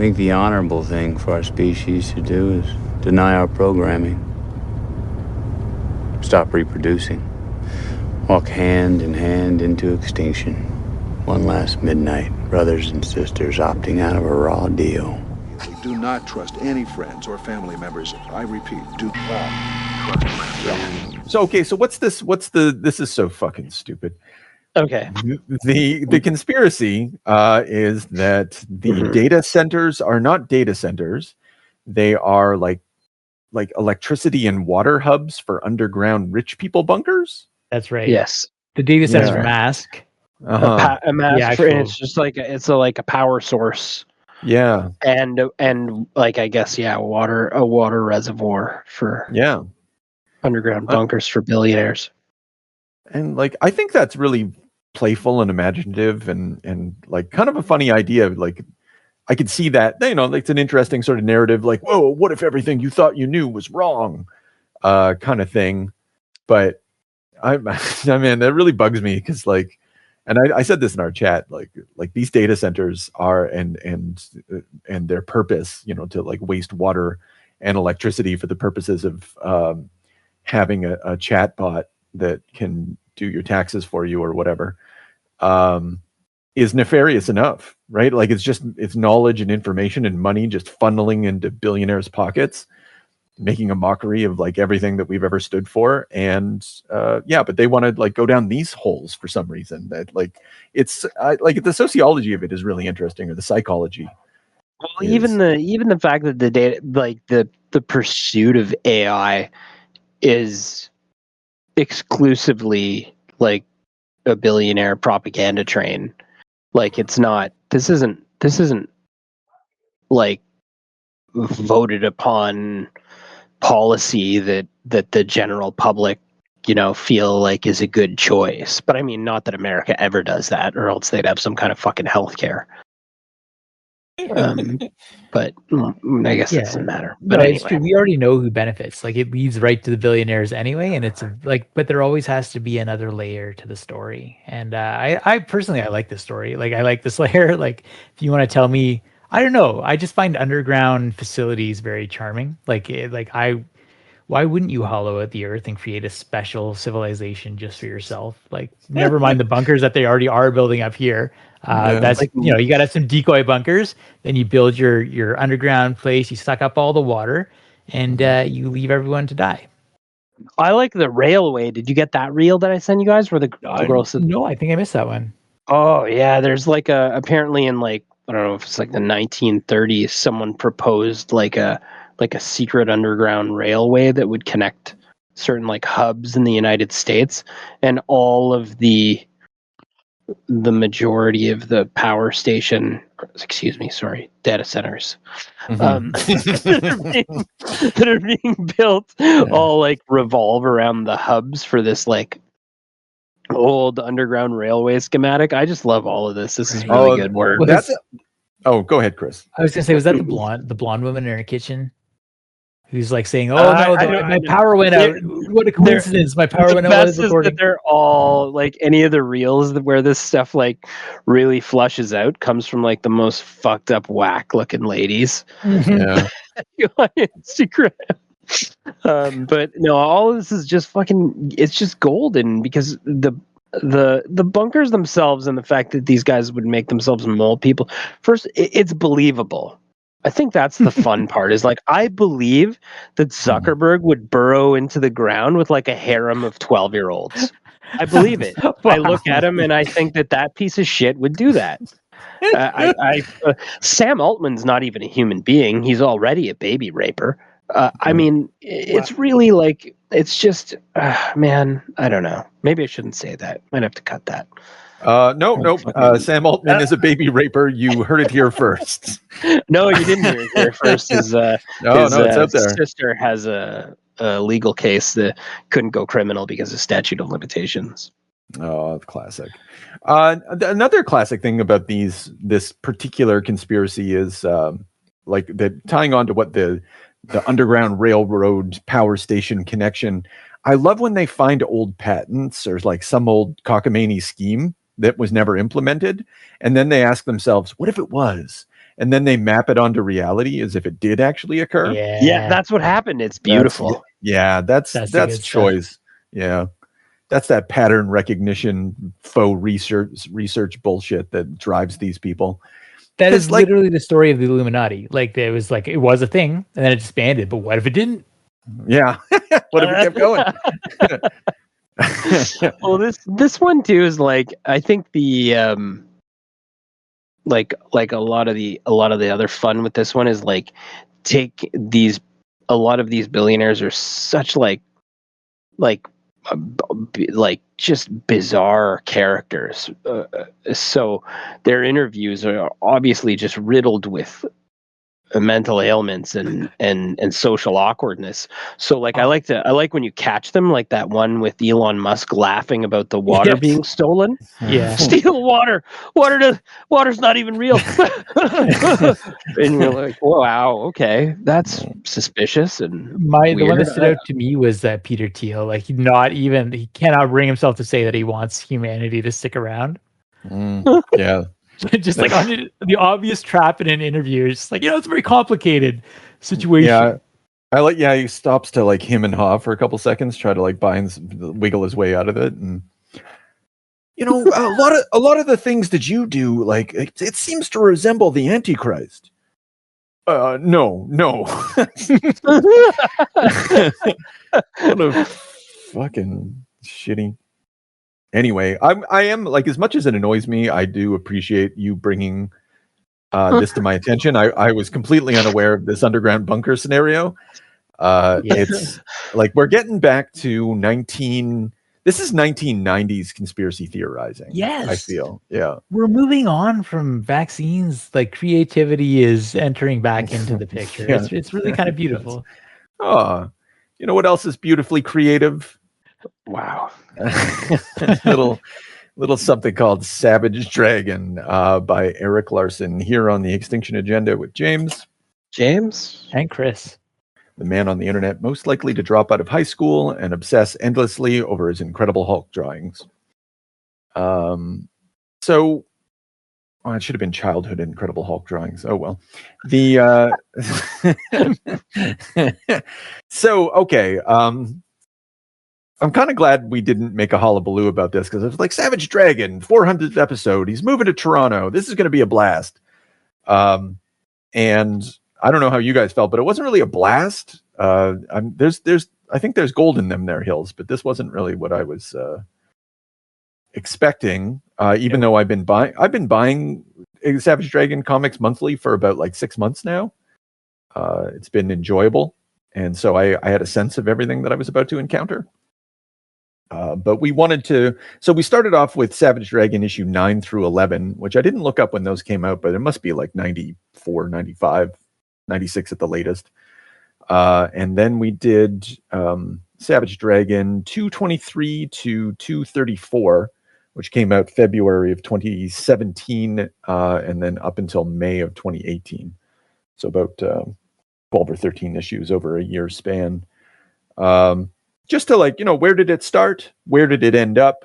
think the honorable thing for our species to do is deny our programming. Stop reproducing. Walk hand in hand into extinction. One last midnight, brothers and sisters opting out of a raw deal. Do not trust any friends or family members. I repeat, do not trust friends. So what's this? This is so fucking stupid. Okay. The conspiracy is that the data centers are not data centers. They are like electricity and water hubs for underground rich people bunkers. That's right. Yes. The data center's a mask. A mask for, and actual- it's just like like a power source. Yeah. And like, I guess, a water reservoir for underground bunkers for billionaires. And like, I think that's really playful and imaginative and like kind of a funny idea. Like, I could see that, it's an interesting sort of narrative, like, whoa, what if everything you thought you knew was wrong? Kind of thing. But I mean, that really bugs me because like, and I said this in our chat, like these data centers are and their purpose, to like waste water and electricity for the purposes of having a chat bot that can do your taxes for you or whatever, is nefarious enough, right? Like it's knowledge and information and money just funneling into billionaires' pockets, making a mockery of like everything that we've ever stood for. And but they want to like go down these holes for some reason. That like it's like the sociology of it is really interesting, or the psychology. Well, even the fact that the data, like the pursuit of AI is exclusively like a billionaire propaganda train. Like it's not, this isn't like voted upon policy that the general public, feel like is a good choice. But I mean, not that America ever does that, or else they'd have some kind of fucking healthcare. But I guess it doesn't matter. But it's anyway. true. We already know who benefits. Like it leads right to the billionaires anyway, and it's but there always has to be another layer to the story. And I personally, I like this story. Like I like this layer. Like if you want to tell me, I don't know. I just find underground facilities very charming. Why wouldn't you hollow out the earth and create a special civilization just for yourself? Like, never mind the bunkers that they already are building up here. That's like, you got to have some decoy bunkers. Then you build your underground place. You suck up all the water, and you leave everyone to die. I like the railway. Did you get that reel that I sent you guys? Where the girl said, no, I think I missed that one. Oh yeah, there's like apparently in like, I don't know if it's like the 1930s, someone proposed like a secret underground railway that would connect certain like hubs in the United States, and all of the majority of the power station, data centers that are being built all like revolve around the hubs for this like old underground railway schematic. I just love all of this. This is really good work. Go ahead, Chris. I was gonna say, was that the blonde woman in her kitchen who's like saying, my power went out. What a coincidence. My power went out. The best is that they're all like, any of the reels where this stuff like really flushes out comes from like the most fucked up whack looking ladies on Instagram. But no, all of this is just fucking, it's just golden because the bunkers themselves and the fact that these guys would make themselves mole people. First, it's believable. I think that's the fun part, is like, I believe that Zuckerberg would burrow into the ground with like a harem of 12-year-olds. I believe it. Wow. I look at him and I think that piece of shit would do that. Sam Altman's not even a human being. He's already a baby raper. I mean, it's really like, it's just, man, I don't know. Maybe I shouldn't say that. Might have to cut that. No. Sam Altman is a baby raper. You heard it here first. No, you didn't hear it here first. His sister has a legal case that couldn't go criminal because of statute of limitations. Oh, classic. Another classic thing about this particular conspiracy is like the tying on to what the Underground Railroad power station connection. I love when they find old patents or like some old cockamamie scheme that was never implemented, and then they ask themselves, what if it was? and then they map it onto reality as if it did actually occur. Yeah, that's what happened. It's beautiful. That's the good choice. Yeah. That's that pattern recognition faux research bullshit that drives these people. That is literally the story of the Illuminati. Like it was a thing and then it disbanded, but what if it didn't? Yeah. What if it kept going? Well, this one too is like, I think the like a lot of the other fun with this one is like, a lot of these billionaires are such like just bizarre characters. So their interviews are obviously just riddled with mental ailments and social awkwardness. So like I like when you catch them, like that one with Elon Musk laughing about the water being stolen. Yeah. Steal water. Water's not even real. And you're like, wow, okay, that's suspicious and the weird. one that stood out to me was that Peter Thiel. Like he cannot bring himself to say that he wants humanity to stick around. Yeah. Just like on the obvious trap in an interview, it's just like, it's a very complicated situation. Yeah, he stops to like him and Ha for a couple seconds, try to like wiggle his way out of it, and a lot of the things that you do, like it seems to resemble the Antichrist. No. What a fucking shitty. Anyway, I am like, as much as it annoys me, I do appreciate you bringing this to my attention. I was completely unaware of this underground bunker scenario. It's like we're getting back to 1990s conspiracy theorizing. Yes, I feel. Yeah, we're moving on from vaccines. Like creativity is entering back into the picture. Yeah. It's really kind of beautiful. Oh, you know what else is beautifully creative? Wow. little something called Savage Dragon by Eric Larsen, here on the Extinction Agenda with James and Chris, the man on the internet most likely to drop out of high school and obsess endlessly over his Incredible Hulk drawings. So it should have been childhood Incredible Hulk drawings. Oh well. So okay. I'm kind of glad we didn't make a hullabaloo about this, because it's like Savage Dragon, 400th episode. He's moving to Toronto. This is going to be a blast. And I don't know how you guys felt, but it wasn't really a blast. I think there's gold in them there hills, but this wasn't really what I was expecting. Even though I've been buying Savage Dragon comics monthly for about like 6 months now. It's been enjoyable, and so I had a sense of everything that I was about to encounter. But we wanted to, so we started off with Savage Dragon issue 9 through 11, which I didn't look up when those came out, but it must be like 94, 95, 96 at the latest. And then we did Savage Dragon 223 to 234, which came out February of 2017, and then up until May of 2018. So about 12 or 13 issues over a year span. Just to like, where did it start? Where did it end up?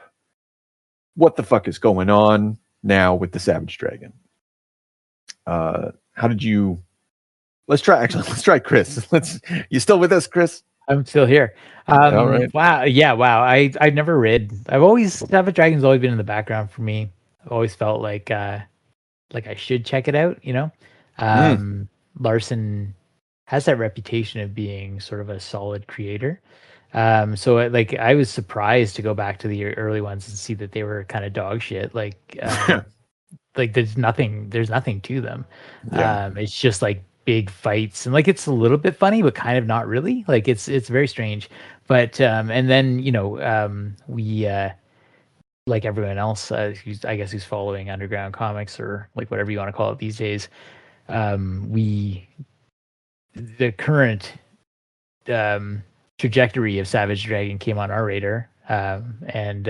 What the fuck is going on now with the Savage Dragon? How did you? Let's try Chris. You still with us, Chris? I'm still here. All right. Wow. Yeah. Wow. I've never read. Savage Dragon's always been in the background for me. I've always felt like I should check it out. Larsen has that reputation of being sort of a solid creator. So I was surprised to go back to the early ones and see that they were kind of dog shit. Like there's nothing to them. Yeah. It's just like big fights, and like it's a little bit funny, but kind of not really. Like it's very strange. But and then we like everyone else who's following underground comics, or like whatever you want to call it these days. The current trajectory of Savage Dragon came on our radar, and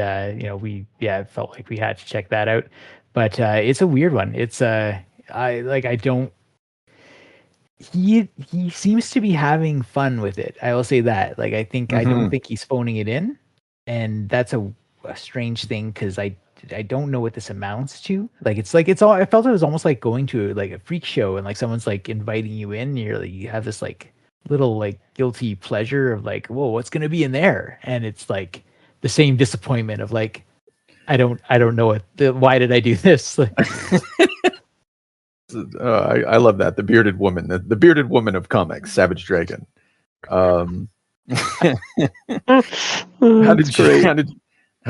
we felt like we had to check that out. But it's a weird one. It's he seems to be having fun with it. I will say that. Like I don't think he's phoning it in, and that's a strange thing, because I I don't know what this amounts to. Like it's all. I felt it was almost like going to like a freak show and like someone's like inviting you in. And you're like you have this like little like guilty pleasure of like, whoa, what's gonna be in there? And it's like the same disappointment of like, I don't know why did I do this? Like, I love that, the bearded woman, the bearded woman of comics, Savage Dragon. How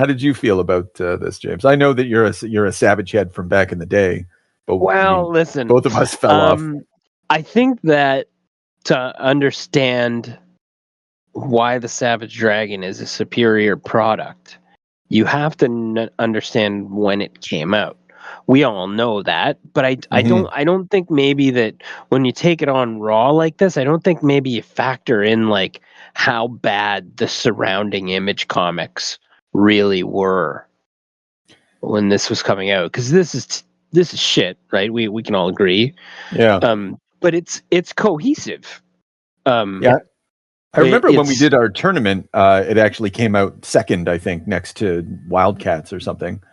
did you feel about this, James? I know that you're a Savage head from back in the day, but Well, listen, both of us fell off. I think that to understand why the Savage Dragon is a superior product, you have to understand when it came out. We all know that, but I don't think maybe that when you take it on raw like this, I don't think maybe you factor in like how bad the surrounding Image comics really were when this was coming out, because this is shit, right? We can all agree. Yeah. But it's cohesive. Yeah. I remember when we did our tournament, it actually came out second, I think, next to Wildcats or something.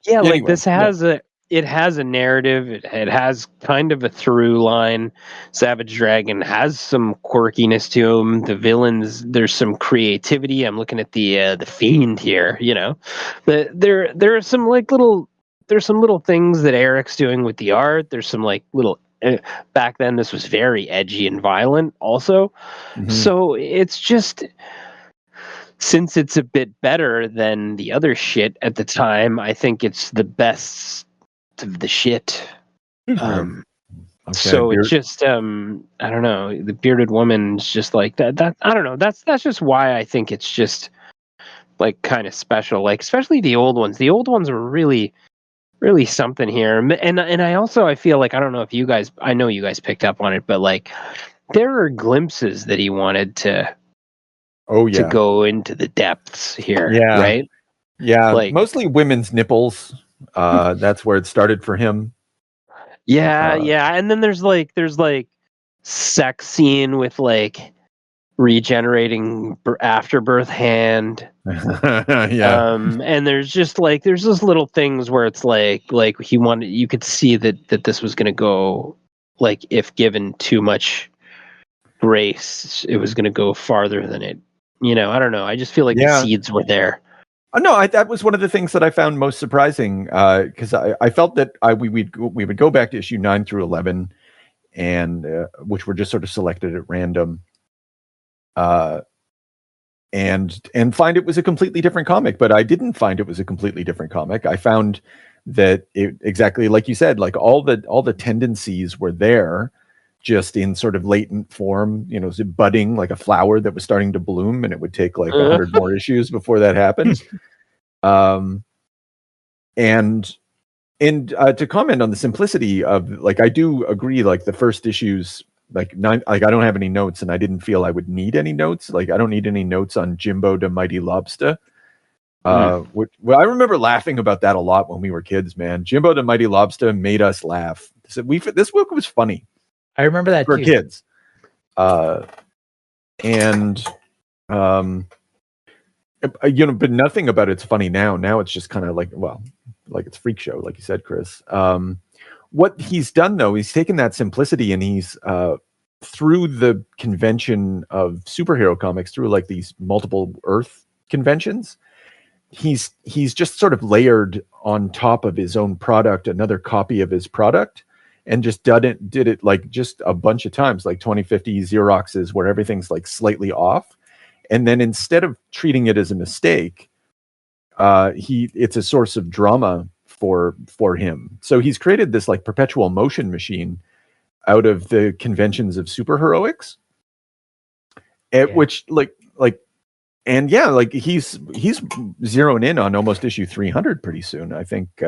Yeah, anyway, like this has it has a narrative. It has kind of a through line. Savage Dragon has some quirkiness to him. The villains, there's some creativity. I'm looking at the Fiend here. You know, there are some like there's some little things that Eric's doing with the art. There's some like little. Back then, this was very edgy and violent. Also, so it's just. Since it's a bit better than the other shit at the time, I think it's the best of the shit. So it's just I don't know, the bearded woman's just like that I don't know, that's just why I think it's just like kind of special, like especially the old ones. The old ones were really something here. And I feel like, I don't know if you guys, I know you guys picked up on it, but like there are glimpses that he wanted to to go into the depths here, right? Yeah, like mostly women's nipples. That's where it started for him. Yeah, and then there's like sex scene with like regenerating afterbirth hand. And there's just like there's those little things where it's like he wanted, you could see that this was going to go, like if given too much grace, it was going to go farther than it. You know, I don't know. I just feel like the seeds were there. No, that was one of the things that I found most surprising, because I felt that we would go back to issue 9 through 11, and which were just sort of selected at random, and find it was a completely different comic. But I didn't find it was a completely different comic. I found that it, exactly like you said, like all the tendencies were there, just in sort of latent form, you know, budding like a flower that was starting to bloom, and it would take like 100 more issues before that happened. And to comment on the simplicity of, like, I do agree, like the first issues, like I don't have any notes, and I didn't feel I would need any notes. Like I don't need any notes on Jimbo the Mighty Lobster. Which, well, I remember laughing about that a lot when we were kids, man. Jimbo the Mighty Lobster made us laugh. So this book was funny. I remember that for too. Kids. You know, but nothing about it's funny now. Now it's just kind of like, well, like it's freak show, like you said, Chris. What he's done though, he's taken that simplicity and he's through the convention of superhero comics, through like these multiple Earth conventions, he's just sort of layered on top of his own product another copy of his product. And just did it like just a bunch of times, like 2050 Xeroxes, where everything's like slightly off. And then instead of treating it as a mistake, it's a source of drama for him. So he's created this like perpetual motion machine out of the conventions of superheroics, which like he's zeroing in on almost issue 300 pretty soon. I think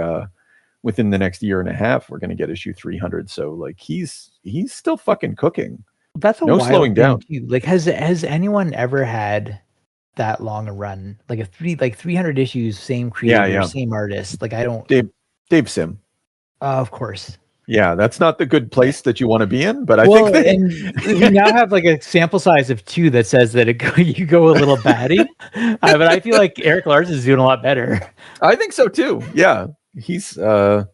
within the next year and a half, we're going to get issue 300. So like he's still fucking cooking. That's no slowing down. Too. Like has anyone ever had that long a run? Like 300 issues, same creator, same artist. Like I don't. Dave Sim. Of course. Yeah, that's not the good place that you want to be in, but I Well, think that and we now have like a sample size of 2 that says that you go a little batty, but I feel like Eric Larsen is doing a lot better. I think so too. Yeah, he's What?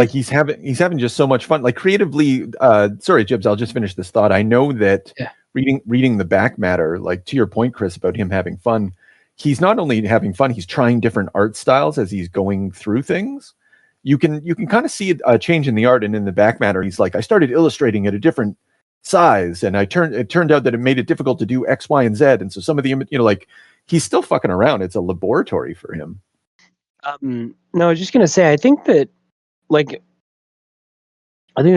he's having just so much fun. Like creatively, sorry, Jibs, I'll just finish this thought. I know that Yeah. reading the back matter, like to your point, Chris, about him having fun, he's not only having fun, he's trying different art styles as he's going through things. You can kind of see a change in the art, and in the back matter, he's like, I started illustrating at a different size, and it turned out that it made it difficult to do X, Y, and Z, and so some of the like he's still fucking around. It's a laboratory for him. No, I was just gonna say, I think the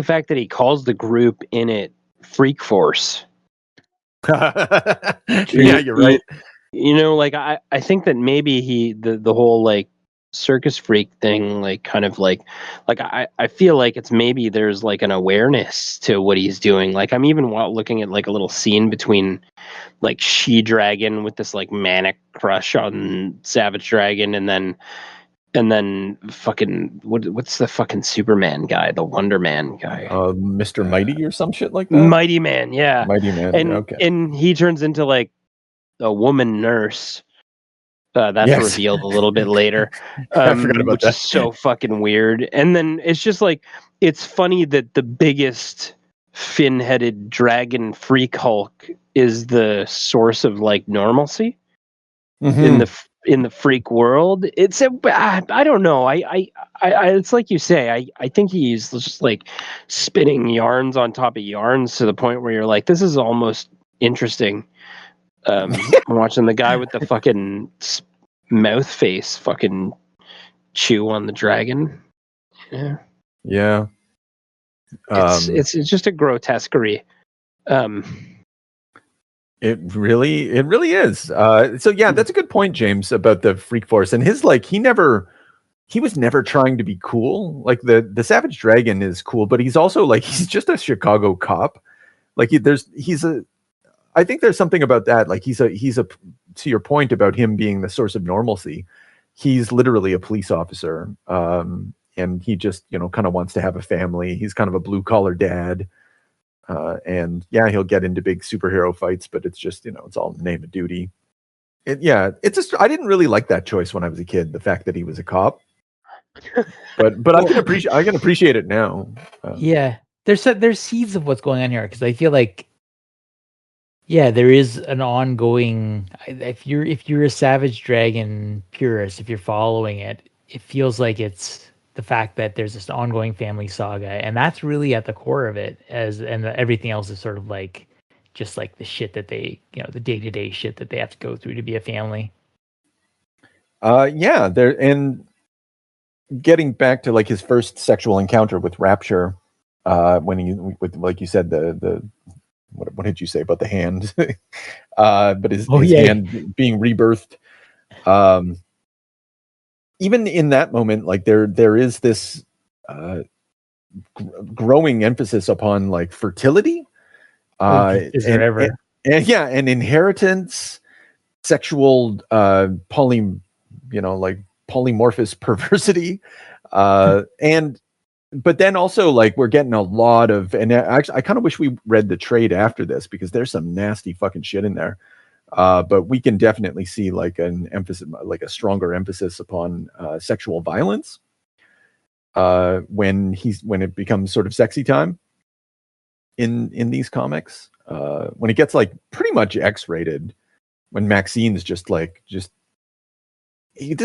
fact that he calls the group in it Freak Force. Yeah, you're right. You know, like I think that maybe the whole like circus freak thing, like kind of like I feel like it's maybe there's like an awareness to what he's doing. Like I'm even looking at like a little scene between like She-Dragon with this like manic crush on Savage Dragon, and then fucking what's the fucking Superman guy, the Wonder Man guy, Mr. Mighty or some shit like that. Mighty Man, yeah. Mighty Man. Okay. And he turns into like a woman nurse. That's Yes. revealed a little bit later, I forgot about which that. is so fucking weird. And then it's just like, it's funny that the biggest fin-headed dragon freak Hulk is the source of like normalcy in the freak world. It's I don't know. I it's like you say. I think he's just like spinning yarns on top of yarns to the point where you're like, this is almost interesting. I'm watching the guy with the fucking mouth face fucking chew on the dragon. Yeah. It's just a grotesquerie. It really is. So yeah, that's a good point, James, about the Freak Force. And his like he was never trying to be cool. Like the Savage Dragon is cool, but he's also like he's just a Chicago cop. Like I think there's something about that. Like he's a to your point about him being the source of normalcy. He's literally a police officer. And he just, kind of wants to have a family. He's kind of a blue collar dad. And yeah, he'll get into big superhero fights, but it's just, it's all name of duty. I didn't really like that choice when I was a kid, the fact that he was a cop. But I can appreciate it now. Yeah. There's seeds of what's going on here, because I feel like, yeah, there is an ongoing. If you're a Savage Dragon purist, if you're following it, it feels like it's the fact that there's this ongoing family saga, and that's really at the core of it. Everything else is sort of like just like the shit that they, the day-to-day shit that they have to go through to be a family. Yeah, and getting back to like his first sexual encounter with Rapture, when like you said, the what did you say about the hand? But his hand being rebirthed. Even in that moment, like there is this growing emphasis upon like fertility. Is there ever? And inheritance, sexual polymorphous perversity, but then also like we're getting a lot of, and actually I kind of wish we read the trade after this, because there's some nasty fucking shit in there. But we can definitely see like an emphasis, like a stronger emphasis upon sexual violence when it becomes sort of sexy time in these comics. When it gets like pretty much X-rated, when Maxine's this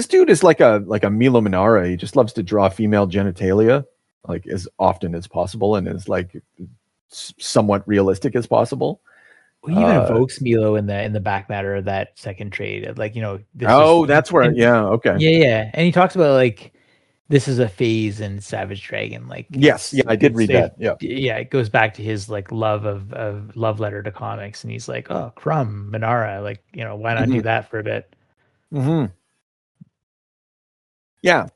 dude is like a Milo Manara. He just loves to draw female genitalia like as often as possible, and as like somewhat realistic as possible. Well, he even evokes Milo in the back matter of that second trade. Like, that's where, okay. Yeah. And he talks about like, this is a phase in Savage Dragon. Like, yes, I did read that. Yeah. Yeah. It goes back to his like love of love letter to comics. And he's like, oh, Crumb, Manara, like, why not do that for a bit? Mm-hmm. Yeah.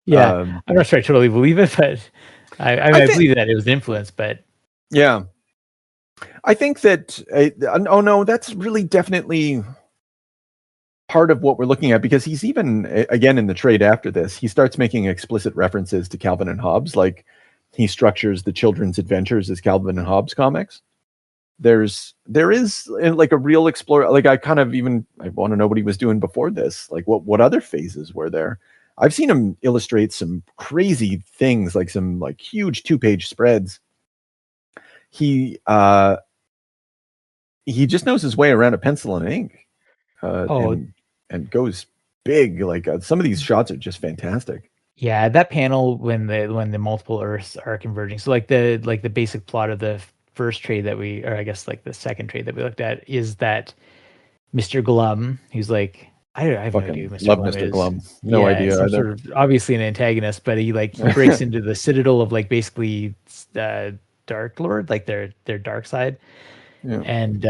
Yeah. I'm not sure I totally believe it, but I believe that it was influence, but yeah. I think that, that's really definitely, part of what we're looking at, because he's even, again, in the trade after this, he starts making explicit references to Calvin and Hobbes. Like, he structures the children's adventures as Calvin and Hobbes comics. There is like a real explorer. Like, I want to know what he was doing before this. Like, what other phases were there? I've seen him illustrate some crazy things, like some like huge 2-page spreads. He just knows his way around a pencil and ink, and goes big. Like, some of these shots are just fantastic. Yeah, that panel when the multiple Earths are converging. So like the basic plot of the first trade or I guess like the second trade that we looked at, is that Mr. Glum, who's like, I have no idea who Mr. Love Glum Mr. is. Glum. No idea some either. sort of, obviously an antagonist, but he breaks into the citadel of like basically Dark Lord, like their dark side. Yeah. And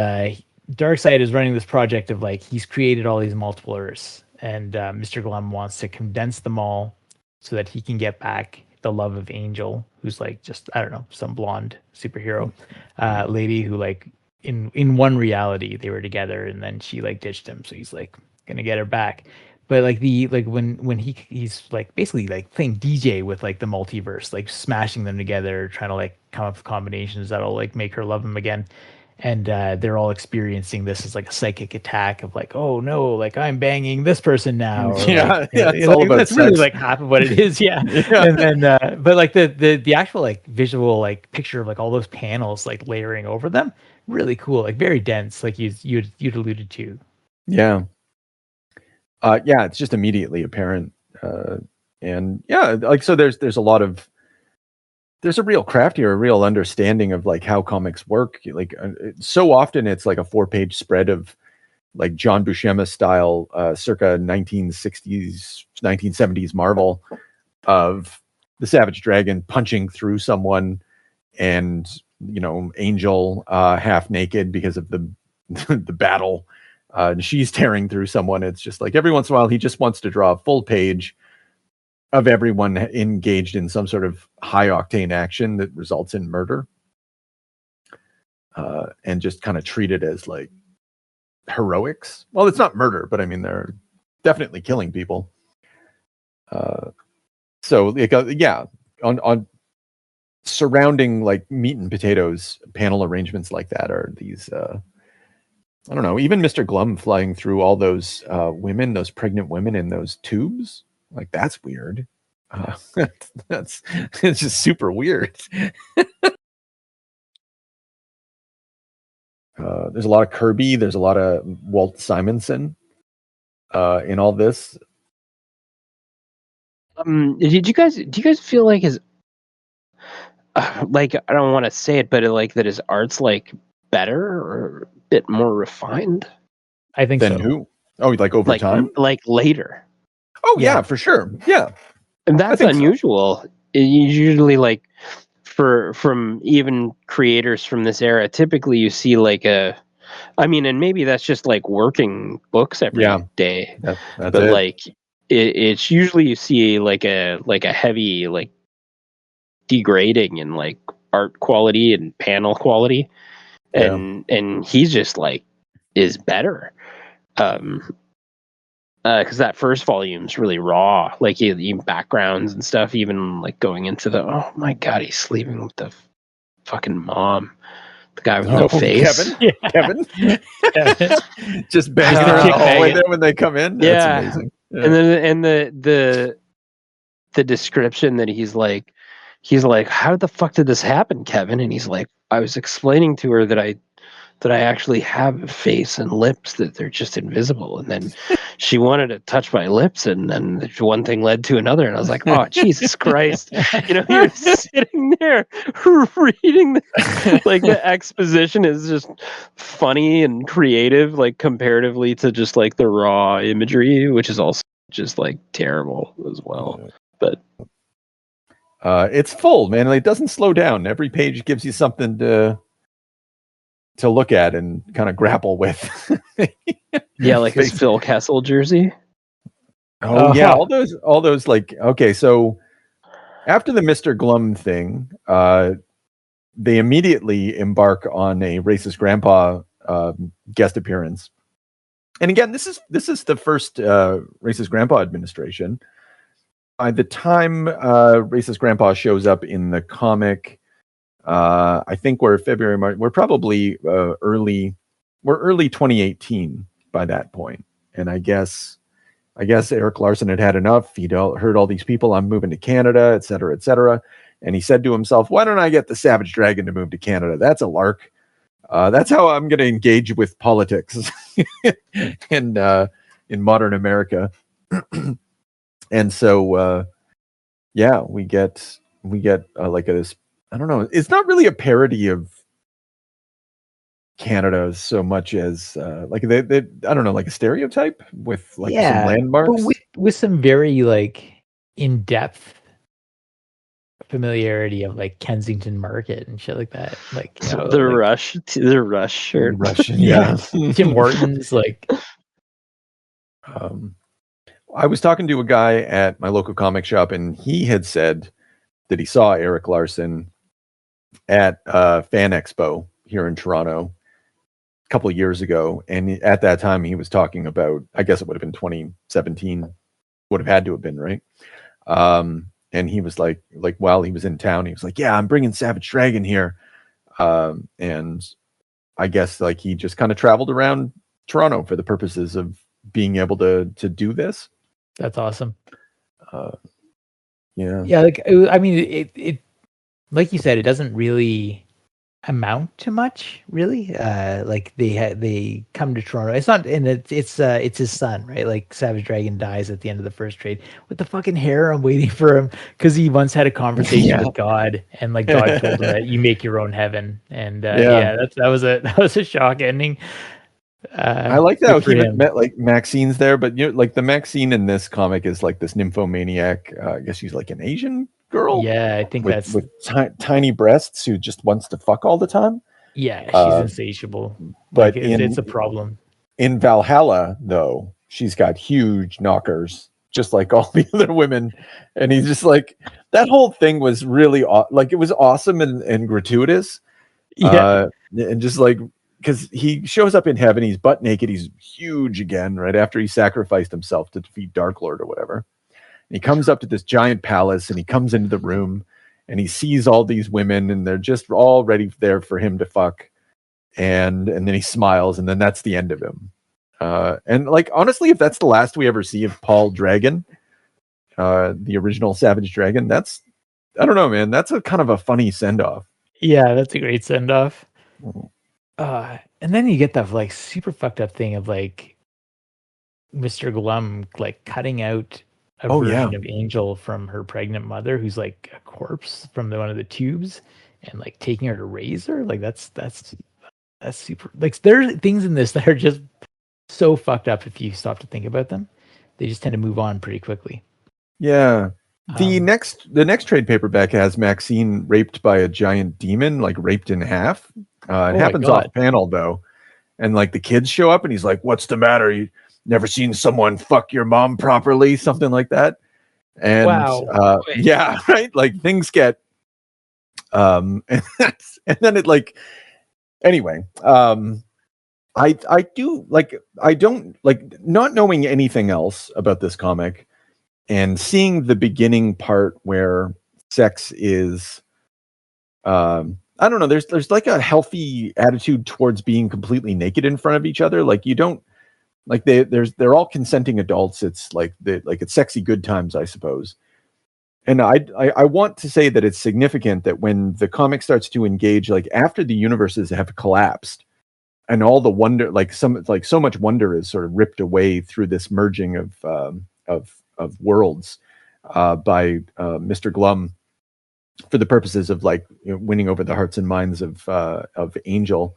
Darkseid is running this project of like, he's created all these multiple Earths, and Mr. Glum wants to condense them all so that he can get back the love of Angel, who's like just, I don't know, some blonde superhero lady who like in one reality they were together and then she like ditched him, so he's like gonna get her back. But like when he's like basically like playing DJ with like the multiverse, like smashing them together, trying to like come up with combinations that'll like make her love him again. And they're all experiencing this as like a psychic attack of like, oh no, like I'm banging this person now. Or, it's all about that's sex. really like half of what it is. Yeah. And then but like the actual like visual like picture of like all those panels like layering over them, really cool, like very dense, like you'd alluded to. Yeah. It's just immediately apparent. And yeah, like, so there's a real craft here, a real understanding of like how comics work. Like, so often it's like a 4-page spread of like John Buscema style, circa 1960s, 1970s Marvel, of the Savage Dragon punching through someone, and Angel half naked because of the the battle, and she's tearing through someone. It's just like every once in a while he just wants to draw a full page of everyone engaged in some sort of high octane action that results in murder, and just kind of treat it as like heroics. Well, it's not murder, but I mean, they're definitely killing people. So on surrounding like meat and potatoes panel arrangements like that are these, I don't know, even Mr. Glum flying through all those women, those pregnant women in those tubes. Like, that's weird. It's just super weird. There's a lot of Kirby. There's a lot of Walt Simonson in all this. Do you guys feel like his like, I don't want to say it, but like that his art's like better or a bit more refined? I think Then so. who? Oh, like over time? Like later. Oh yeah, for sure. Yeah. And that's unusual. So. Usually, like from even creators from this era, typically you see like and maybe that's just like working books every day. That's but it. Like it's usually you see like a heavy like degrading in like art quality and panel quality, and he's just like is better. Because that first volume's really raw, like even backgrounds and stuff, even like going into the, oh my god, he's sleeping with the fucking mom, the guy with no face. Kevin. Just banging her in the hallway there when they come in. That's amazing. Yeah. And then the description that he's like, how the fuck did this happen, Kevin? And he's like, I was explaining to her that I actually have a face and lips, that they're just invisible. And then she wanted to touch my lips, and then one thing led to another. And I was like, oh, Jesus Christ. You're sitting there reading the exposition is just funny and creative, like comparatively to just like the raw imagery, which is also just like terrible as well. But it's full, man. It doesn't slow down. Every page gives you something to look at and kind of grapple with. Yeah, like his Phil Kessel jersey. Oh yeah, all those like, okay, so after the Mr. Glum thing, they immediately embark on a racist grandpa guest appearance And again, this is the first racist grandpa administration. By the time racist grandpa shows up in the comic, I think we're February, March. We're probably early 2018 by that point. And I guess Eric Larsen had enough. He'd heard all these people, I'm moving to Canada, et cetera, et cetera. And he said to himself, why don't I get the Savage Dragon to move to Canada? That's a lark. That's how I'm going to engage with politics in modern America. And so, yeah, we get like this. I don't know. It's not really a parody of Canada so much as like they I don't know, like a stereotype with like some landmarks, but with some very like in depth familiarity of like Kensington Market and shit like that. Like you know, the like, Rush shirt. Russian, yeah. Tim Hortons, like. I was talking to a guy at my local comic shop, and he had said that he saw Eric Larsen at Fan Expo here in Toronto a couple of years ago, and at that time he was talking about, I guess it would have been 2017, would have had to have been, right? And he was like while he was in town, he was like, yeah, I'm bringing Savage Dragon here. And I guess like he just kind of traveled around Toronto for the purposes of being able to do this. That's awesome. Yeah. Like I mean, it like you said, it doesn't really amount to much, really. Like they come to Toronto. It's not, and it's his son, right? Like Savage Dragon dies at the end of the first trade with the fucking hair. I'm waiting for him because he once had a conversation with God, and like God told him that you make your own heaven. And that was a shock ending. I like that he met like Maxine's there, but you know, like the Maxine in this comic is like this nymphomaniac. I guess she's like an Asian girl. Yeah, I think with tiny breasts who just wants to fuck all the time. Yeah, she's insatiable. But like, it's a problem. In Valhalla, though, she's got huge knockers, just like all the other women. And he's just like, that whole thing was really like it was awesome and gratuitous. Yeah, and just like, because he shows up in heaven, he's butt naked, he's huge again, right after he sacrificed himself to defeat Dark Lord or whatever. And he comes up to this giant palace, and he comes into the room, and he sees all these women, and they're just all ready there for him to fuck. And then he smiles, and then that's the end of him. And like honestly, if that's the last we ever see of Paul Dragon, the original Savage Dragon, that's, I don't know, man, that's a kind of a funny send off. Yeah, that's a great send off. And then you get that like super fucked up thing of like Mr. Glum like cutting out a version of Angel from her pregnant mother, who's like a corpse from one of the tubes, and like taking her to raise her. Like that's super. Like there's things in this that are just so fucked up if you stop to think about them. They just tend to move on pretty quickly. Yeah. The next trade paperback has Maxine raped by a giant demon, like raped in half. It happens off panel though, and like the kids show up, and he's like, "What's the matter? You never seen someone fuck your mom properly?" Something like that. And yeah, right. Like things get, and then it like, anyway. I do like, I don't like not knowing anything else about this comic and seeing the beginning part where sex is, I don't know, there's like a healthy attitude towards being completely naked in front of each other. Like you don't, like they're all consenting adults. It's like it's sexy good times, I suppose. And I want to say that it's significant that when the comic starts to engage, like after the universes have collapsed and all the wonder, like so much wonder is sort of ripped away through this merging of worlds by Mr. Glum, for the purposes of like, you know, winning over the hearts and minds of Angel.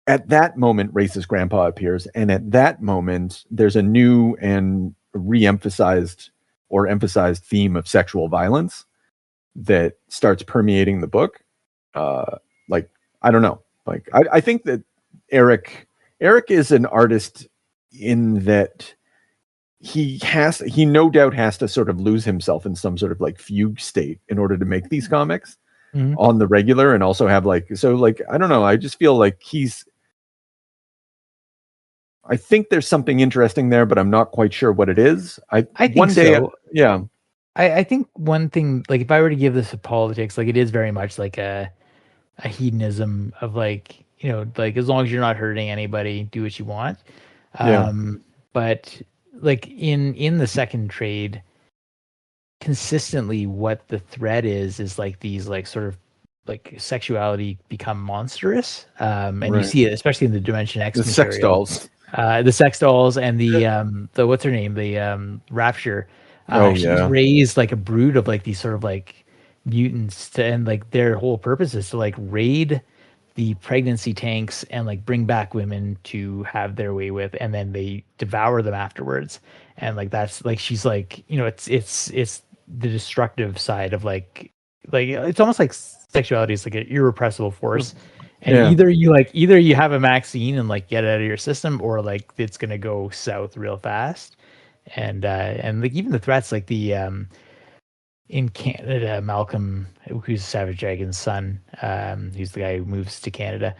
At that moment, racist grandpa appears, and at that moment, there's a new and re-emphasized or emphasized theme of sexual violence that starts permeating the book. Like, I don't know. Like, I think that Eric is an artist in that he no doubt has to sort of lose himself in some sort of like fugue state in order to make these comics on the regular, and also have like, so like, I don't know. I just feel like he's I think there's something interesting there, but I'm not quite sure what it is. I think one day, so. yeah, I think one thing, like if I were to give this a politics, like it is very much like a hedonism of like, like as long as you're not hurting anybody, do what you want. yeah, But like in the second trade, consistently what the thread is like these like sort of like sexuality become monstrous. And you right. see it especially in the Dimension X The sex material. dolls. The sex dolls and the what's her name? The Rapture. Oh She's yeah, raised like a brood of like these sort of like mutants and like their whole purpose is to like raid the pregnancy tanks and like bring back women to have their way with, and then they devour them afterwards. And like that's like she's like, it's the destructive side of like it's almost like sexuality is like an irrepressible force. And yeah, either you have a vaccine and like get it out of your system, or like it's gonna go south real fast. And like even the threats like the in Canada, Malcolm, who's Savage Dragon's son, who's the guy who moves to Canada.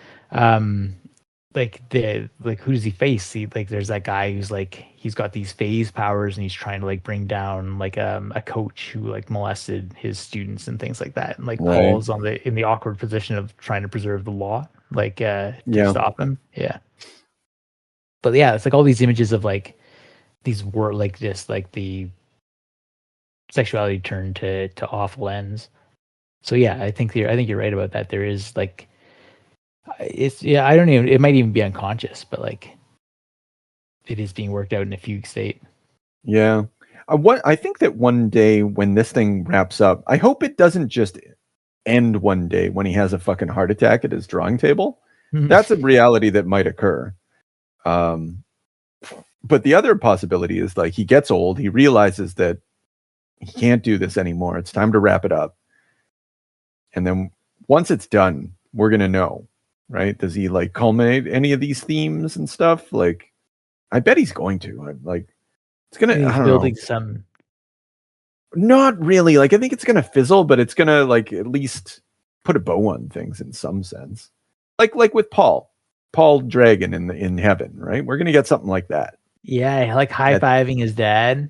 Like who does he face? Like there's that guy who's like he's got these phase powers and he's trying to like bring down like a coach who like molested his students and things like that. And like right. Paul's in the awkward position of trying to preserve the law, like to Yeah. stop him. Yeah. But yeah, it's like all these images of like these were like just like the sexuality turned to awful ends. So yeah, I think you're right about that. There is like it's I don't even, it might even be unconscious, but like it is being worked out in a fugue state. Yeah. I think that one day when this thing wraps up, I hope it doesn't just end one day when he has a fucking heart attack at his drawing table. That's a reality that might occur. But the other possibility is like he gets old, he realizes that he can't do this anymore. It's time to wrap it up. And then once it's done, we're going to know, right? Does he like culminate any of these themes and stuff? Like, I bet he's going to. Like, it's going to, I don't building know. some. Not really. Like, I think it's going to fizzle, but it's going to like at least put a bow on things in some sense. Like with Paul Dragon in heaven, right? We're going to get something like that. Yeah, like high-fiving his dad.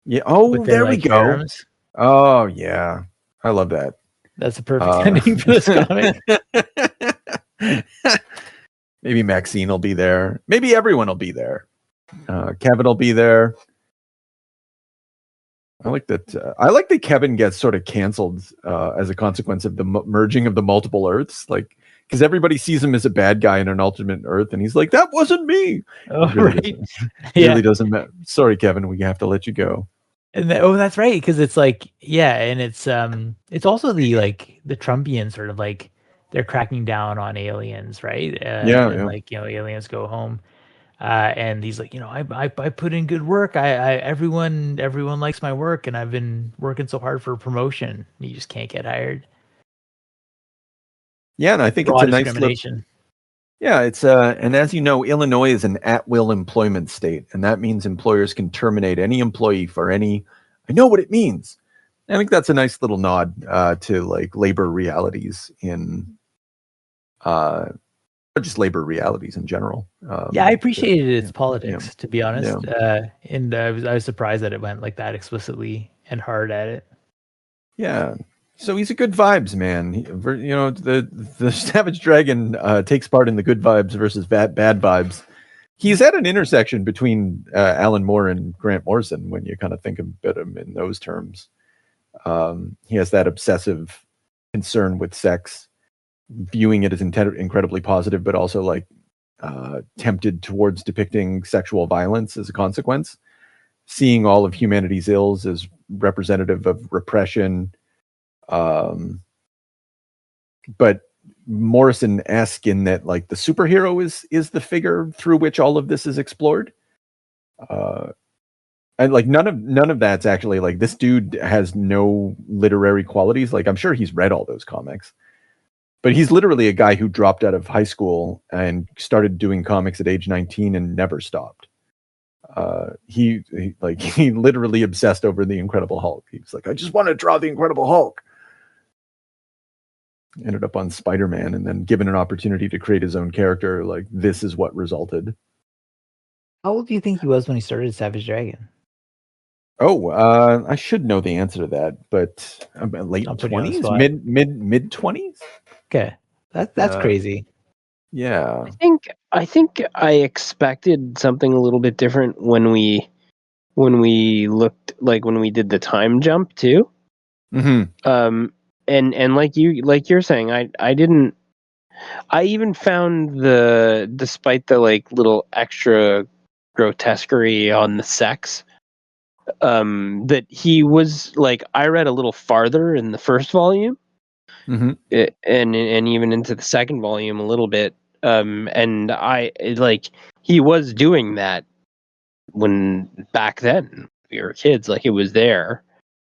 Yeah. Oh, with their, there we like, go. harems. Oh, yeah. I love that. That's a perfect ending for this comic. Maybe Maxine will be there. Maybe everyone will be there. Kevin will be there. I like that. I like that Kevin gets sort of canceled as a consequence of the merging of the multiple Earths. Like, because everybody sees him as a bad guy in an alternate Earth, and he's like, "That wasn't me." Oh, really right. Really doesn't matter. Sorry, Kevin. We have to let you go. And that's right, because it's like, yeah, and it's also the like the Trumpian sort of like they're cracking down on aliens, right? And like aliens go home, and he's like, I put in good work. I everyone likes my work, and I've been working so hard for promotion. You just can't get hired. Yeah, and I think Raw it's a nice discrimination. Yeah, it's and as you know, Illinois is an at-will employment state, and that means employers can terminate any employee for any. I know what it means. I think that's a nice little nod to like labor realities in, just labor realities in general. Yeah, I appreciated its politics, to be honest. Yeah. And I was surprised that it went like that explicitly and hard at it. Yeah. So he's a good vibes man. The Savage Dragon takes part in the good vibes versus bad vibes. He's at an intersection between Alan Moore and Grant Morrison when you kind of think about him in those terms. He has that obsessive concern with sex, viewing it as incredibly positive, but also like tempted towards depicting sexual violence as a consequence. Seeing all of humanity's ills as representative of repression. But Morrison-esque in that like the superhero is the figure through which all of this is explored. And like none of that's actually like this dude has no literary qualities. Like I'm sure he's read all those comics, but he's literally a guy who dropped out of high school and started doing comics at age 19 and never stopped. He literally obsessed over the Incredible Hulk. He was like, I just want to draw the Incredible Hulk. Ended up on Spider-Man, and then given an opportunity to create his own character, like this is what resulted. How old do you think he was when he started Savage Dragon? Oh, I should know the answer to that, but late I'll put you on the 20s, spot. mid 20s. Okay, that's Uh, crazy. Yeah. I think I expected something a little bit different when we looked, like when we did the time jump too. Mm-hmm. And like you're saying, I didn't. I even found despite the like little extra grotesquerie on the sex, that he was like, I read a little farther in the first volume, Mm-hmm. and even into the second volume a little bit, and like he was doing that when back then we were kids, like it was there.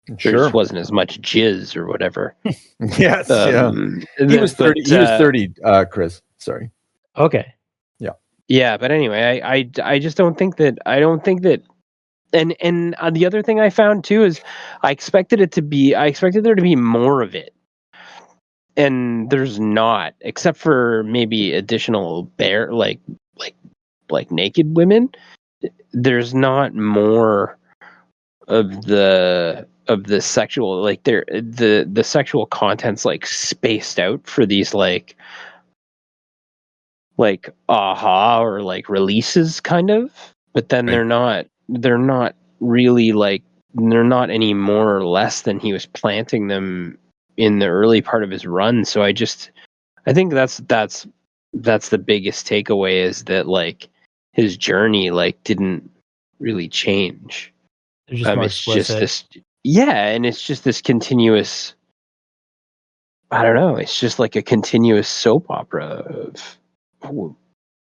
There just Sure. wasn't as much jizz or whatever. Yes. Yeah. He was 30. He was 30. Chris. Sorry. Okay. Yeah. Yeah, but anyway, I just don't think that. I don't think that. And the other thing I found too is I expected there to be more of it, and there's not, except for maybe additional like naked women. There's not more of the sexual, like the sexual content's like spaced out for these like aha or like releases kind of, but then Right. they're not really like, they're not any more or less than he was planting them in the early part of his run. So I think that's the biggest takeaway, is that like his journey like didn't really change. They're just more It's just explicit. this, yeah, and it's just this continuous, I don't know, it's just like a continuous soap opera of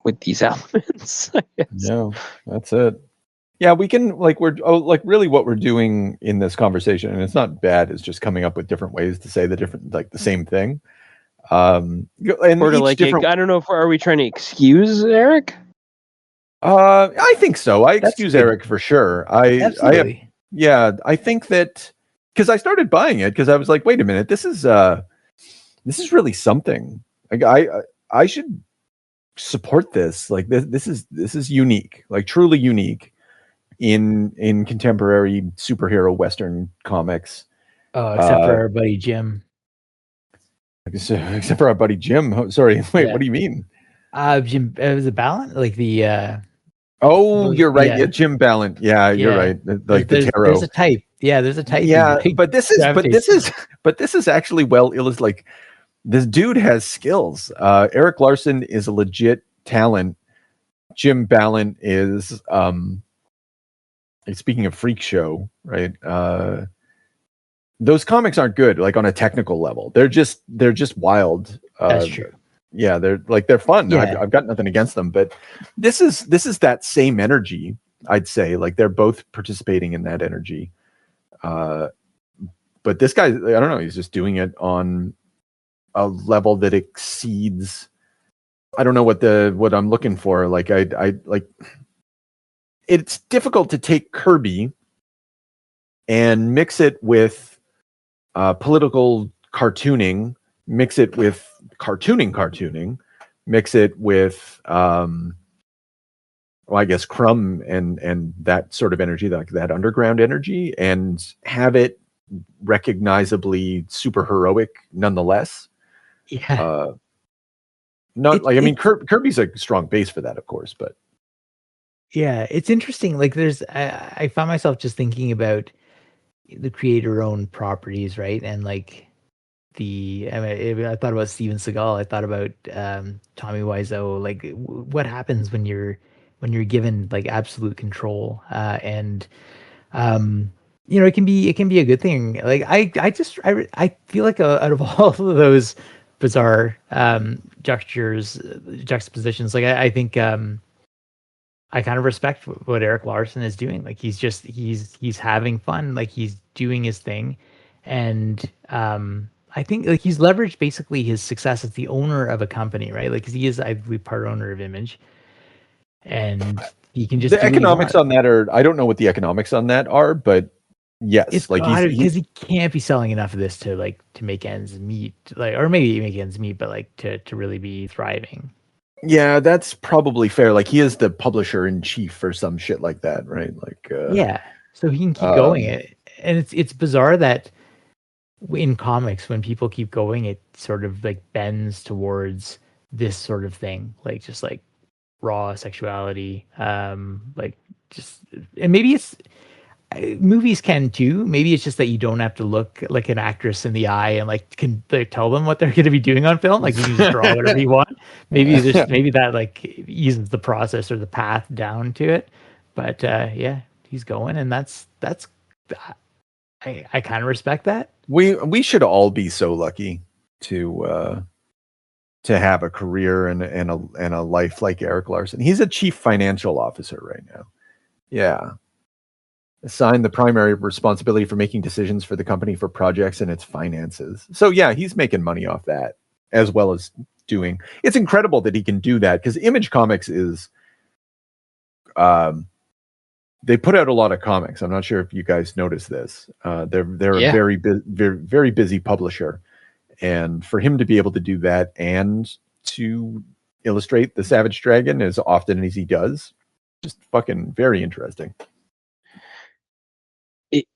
with these elements, I guess. Yeah, that's it. Yeah, we can like really what we're doing in this conversation, and it's not bad. It's just coming up with different ways to say the same thing. And Or to each like, different. I don't know, if are we trying to excuse Eric? I think so. I That's excuse good. Eric for sure. Absolutely. Yeah, I think that because I started buying it because I was like, wait a minute, this is really something. Like I should support this. Like this is unique, like truly unique in contemporary superhero Western comics. Oh, except for our buddy Jim. Except for our buddy Jim. Oh, sorry, wait, Yeah. what do you mean? Jim, was it Ballant? Like the Oh, you're right. yeah. Yeah, Jim Ballant. Yeah, you're right. Like the tarot. There's a type. Yeah, there's a type. Yeah, he but this is actually well illustrated. Like this dude has skills. Eric Larsen is a legit talent. Jim Ballant is speaking of freak show, right? Those comics aren't good, like on a technical level. They're just wild. That's true. Yeah, they're fun. Yeah. I've got nothing against them, but this is that same energy. I'd say like they're both participating in that energy. But this guy, I don't know, he's just doing it on a level that exceeds. I don't know what I'm looking for. Like I like. It's difficult to take Kirby and mix it with political cartooning, mix it with cartooning, mix it with well, I guess Crumb and that sort of energy, like that underground energy, and have it recognizably super heroic nonetheless. Yeah. I mean, Kirby's a strong base for that, of course, but Yeah, it's interesting. Like I found myself just thinking about the creator-owned properties, right? And like I thought about Steven Seagal. I thought about Tommy Wiseau. Like, what happens when you're given like absolute control? And it can be a good thing. Like I feel like out of all of those bizarre juxtapositions, like I think I kind of respect what Eric Larson is doing. Like he's having fun, like he's doing his thing, and I think like he's leveraged basically his success as the owner of a company, right? Like 'cause he is, I believe, part owner of Image, and he can just the do what he economics wants. on that are, I don't know what the economics on that are, but yes, It's like because he can't be selling enough of this to make ends meet, like, or maybe make ends meet, but like to really be thriving. Yeah, that's probably fair. Like he is the publisher in chief or some shit like that, right? Like Yeah, so he can keep going. And it's bizarre that in comics, when people keep going, it sort of like bends towards this sort of thing, like just like raw sexuality, like just, and maybe it's movies can too. Maybe it's just that you don't have to look like an actress in the eye and like can like, tell them what they're going to be doing on film. Like you can just draw whatever you want. Maybe there's maybe that like eases the process or the path down to it. But yeah, he's going, and that's I kind of respect that. we should all be so lucky to have a career and a life like Eric Larsen. He's a chief financial officer right now. Yeah. Assigned the primary responsibility for making decisions for the company for projects and its finances. So yeah, he's making money off that as well as doing. It's incredible that he can do that because Image Comics is they put out a lot of comics. I'm not sure if you guys noticed this. They're a very busy publisher. And for him to be able to do that and to illustrate the Savage Dragon as often as he does, just fucking very interesting.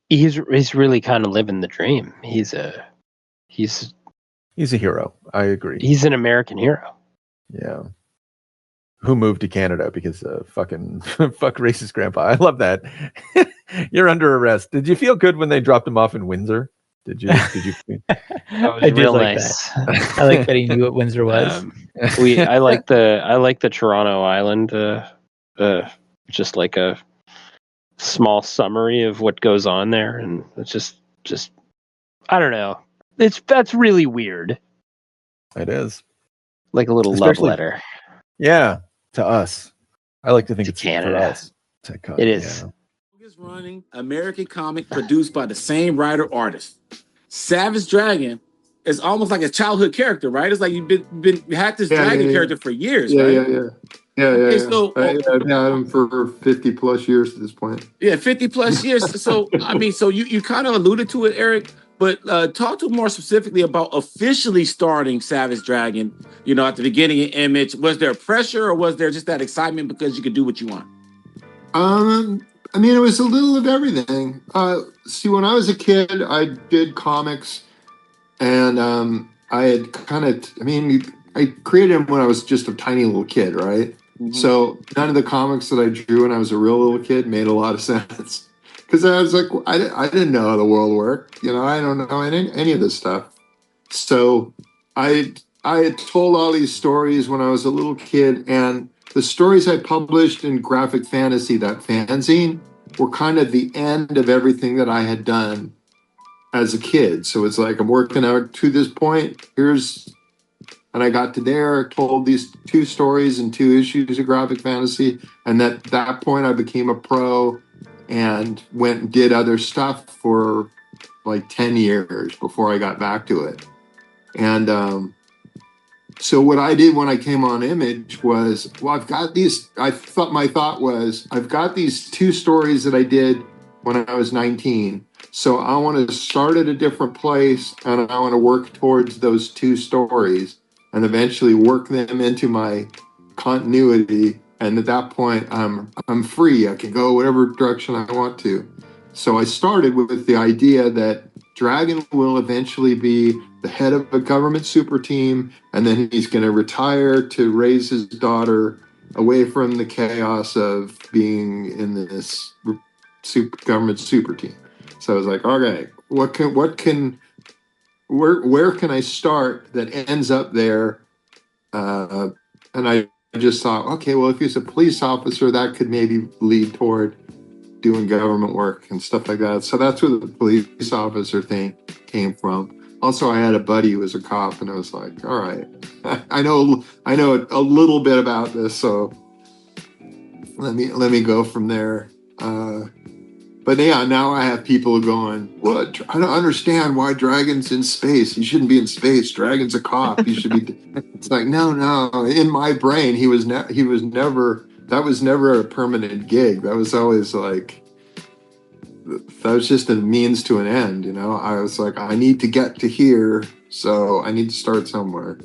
He's really kind of living the dream. He's a hero. I agree. He's an American hero. Yeah. Who moved to Canada because fucking fuck racist grandpa. I love that. You're under arrest. Did you feel good when they dropped him off in Windsor? Did you? I did like nice. That. I like that he knew what Windsor was. I like the Toronto Island. Just like a small summary of what goes on there, and it's just I don't know. That's really weird. It is like a little love letter. Yeah, to us. I like to think it's Canada. For us. It is. Yeah. Running American comic produced by the same writer artist. Savage Dragon is almost like a childhood character, right? It's like you've had this dragon character for years, right? Yeah. So I've had him for 50 plus years at this point. Yeah, 50 plus years. So I mean, so you kind of alluded to it, Eric, but talk to more specifically about officially starting Savage Dragon. You know, at the beginning of Image, was there pressure or was there just that excitement because you could do what you want? I mean, it was a little of everything. See, when I was a kid, I did comics, and I had I created them when I was just a tiny little kid, right? Mm-hmm. So none of the comics that I drew when I was a real little kid made a lot of sense. Because I was like, I didn't know how the world worked. You know, I don't know any of this stuff. So I had told all these stories when I was a little kid, and the stories I published in Graphic Fantasy, that fanzine, were kind of the end of everything that I had done as a kid. So it's like I'm working out to this point. And I got to there, told these 2 stories and 2 issues of Graphic Fantasy. And at that point, I became a pro and went and did other stuff for like 10 years before I got back to it. And so what I did when I came on Image was, well, I've got these, my thought was, I've got these 2 stories that I did when I was 19. So I want to start at a different place, and I want to work towards those 2 stories and eventually work them into my continuity. And at that point, I'm free. I can go whatever direction I want to. So I started with the idea that Dragon will eventually be the head of a government super team, and then he's going to retire to raise his daughter away from the chaos of being in this government super team. So I was like, okay, where can I start that ends up there? And I just thought, okay, well, if he's a police officer, that could maybe lead toward doing government work and stuff like that. So that's where the police officer thing came from. Also, I had a buddy who was a cop, and I was like, all right, I know a little bit about this, so let me go from there. But yeah, now I have people going, what? I don't understand why Dragon's in space. He shouldn't be in space. Dragon's a cop. He should be. It's like, no. In my brain, he was never. That was never a permanent gig. That was always like. That was just a means to an end, you know. I was like, I need to get to here, so I need to start somewhere.